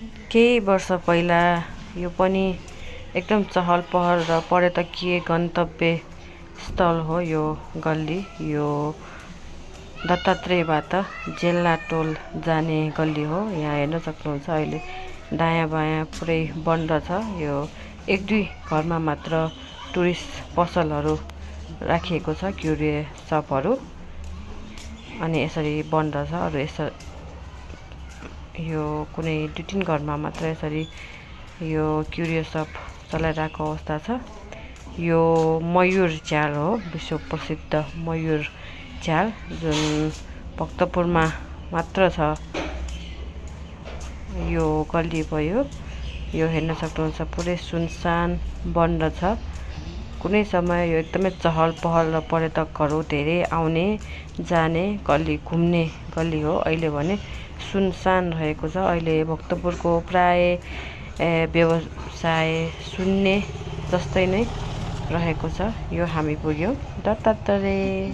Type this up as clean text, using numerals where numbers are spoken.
केही वर्ष पहिला यो पनि एकदम चहल पहल र पर्यटकीय गन्तव्य स्थल हो। यो गल्ली यो दत्तात्रेयबाट जेल्लाटोल जाने गल्ली हो। यहाँ हेर्न सक्नुहुन्छ अहिले दायाँ बायाँ पुरै बन्द छ। यो एक दुई घरमा मात्र टुरिस्ट पसलहरू राखिएको छ, क्युरियस सपहरू, अनि यसरी बन्द छ। अरू यो कुनै दुई तीन घरमा मात्र यसरी यो क्युरियस सप चलाइरहेको अवस्था छ। यो मयूर च्याल हो, विश्व प्रसिद्ध मयूर च्याल, जुन भक्तपुरमा मात्र छ। यो गल्ली भयो, यो हेर्न सक्नुहुन्छ पुरै सुनसान बन्द छ। कुनै समय यो एकदमै चहल पहल र पर्यटकहरू धेरै आउने जाने गल्ली, घुम्ने गल्ली हो। अहिले भने सुनसान रहेको छ। अहिले भक्तपुरको प्राय व्यवसाय शून्य जस्तै नै रहेको छ। यो हामी पुग्यौँ दत्तात्रेय।